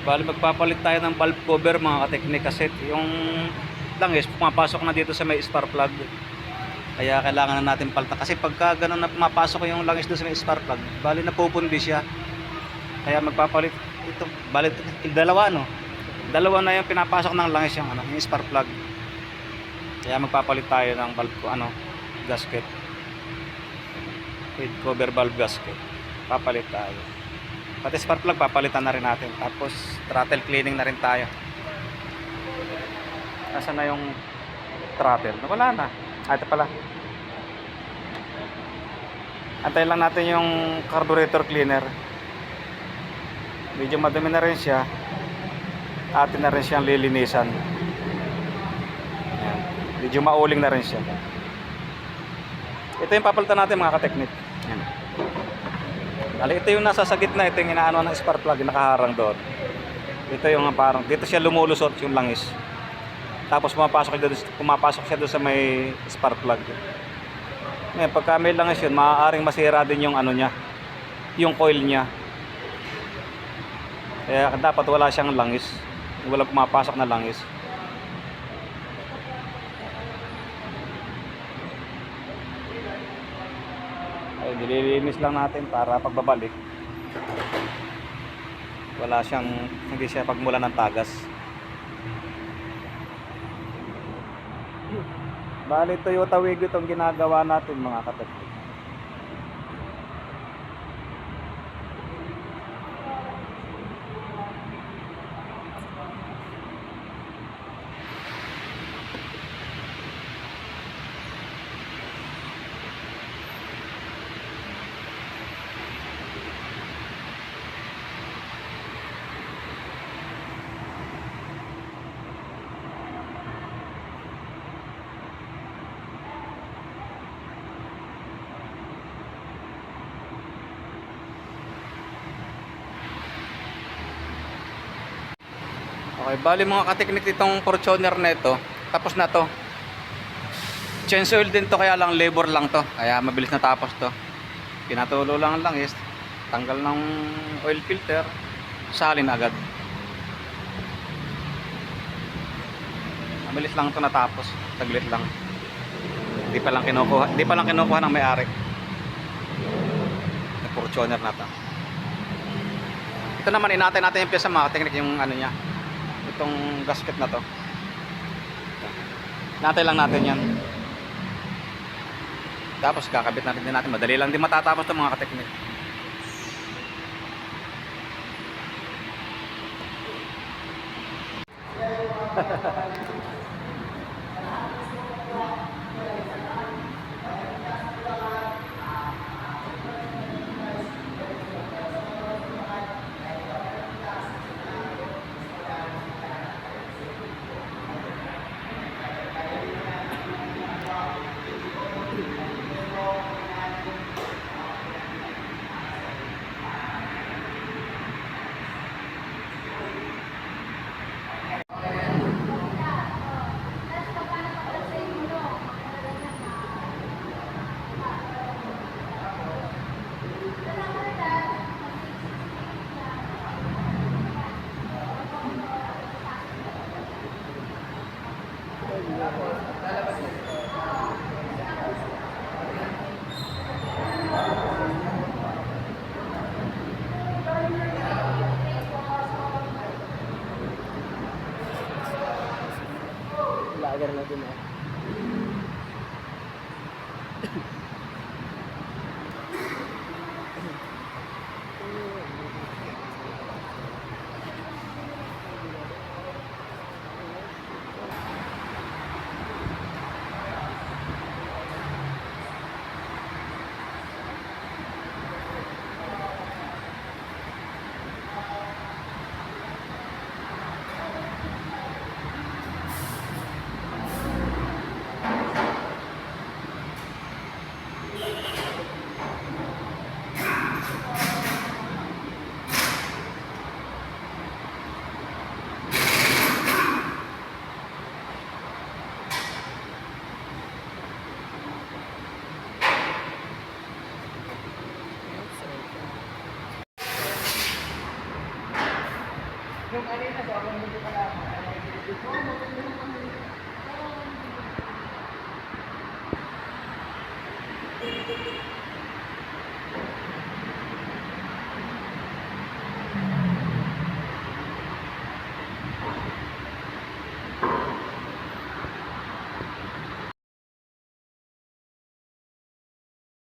Bali magpapalit tayo ng valve cover mga kateknik, kasi yung langis pumapasok na dito sa may spark plug. Kaya kailangan na natin palitan, kasi pagka ganun na pumapasok yung langis doon sa may spark plug, bali napupundi siya. Kaya magpapalit ito, bali dalawa no. Dalawa na yung pinapasok ng langis yung yung spark plug. Kaya magpapalit tayo ng valve gasket. With cover valve gasket. Papalit tayo. Pati spark plug papalitan na rin natin. Tapos throttle cleaning na rin tayo. Nasaan na yung throttle? Wala na. Ito pala. Antayin lang natin yung carburetor cleaner. Medyo madumi na rin siya. Atin na rin siyang lilinisan. Ayan. Medyo mauling na rin siya. Ito yung papalitan natin mga kateknik. Ayan. Ito yung nasa sa gitna, ito yung inaano ng spark plug, nakaharang doon. Ito yung parang, dito siya lumulusot yung langis. Tapos pumapasok siya doon sa may spark plug. Ngayon, pagka may langis yun, maaaring masira din yung niya, yung coil niya. Kaya dapat wala siyang langis, walang pumapasok na langis. Ay, nililinis lang natin para pagbabalik wala siyang, hindi siya pagmula ng tagas. Bali Toyota Wigo itong ginagawa natin mga kateknik. Okay, bali mga kateknik, itong Fortuner na ito, tapos na to. Change oil din to, kaya lang labor lang to. Kaya mabilis na tapos to. Pinatulo lang ang langis, tanggal ng oil filter, salin agad. Mabilis lang to natapos, taglit lang. Hindi pa lang kinukuha ng may-ari. Yung Fortuner na to. Ito naman, inatay natin yung pyesa mga kateknik, yung niya. Itong gasket na to. Natay lang natin yan. Tapos kakabit na rin din natin. Madali lang din matatapos ito mga kateknik. Lager natin eh. Yung kanina, sobrang hindi pala ako.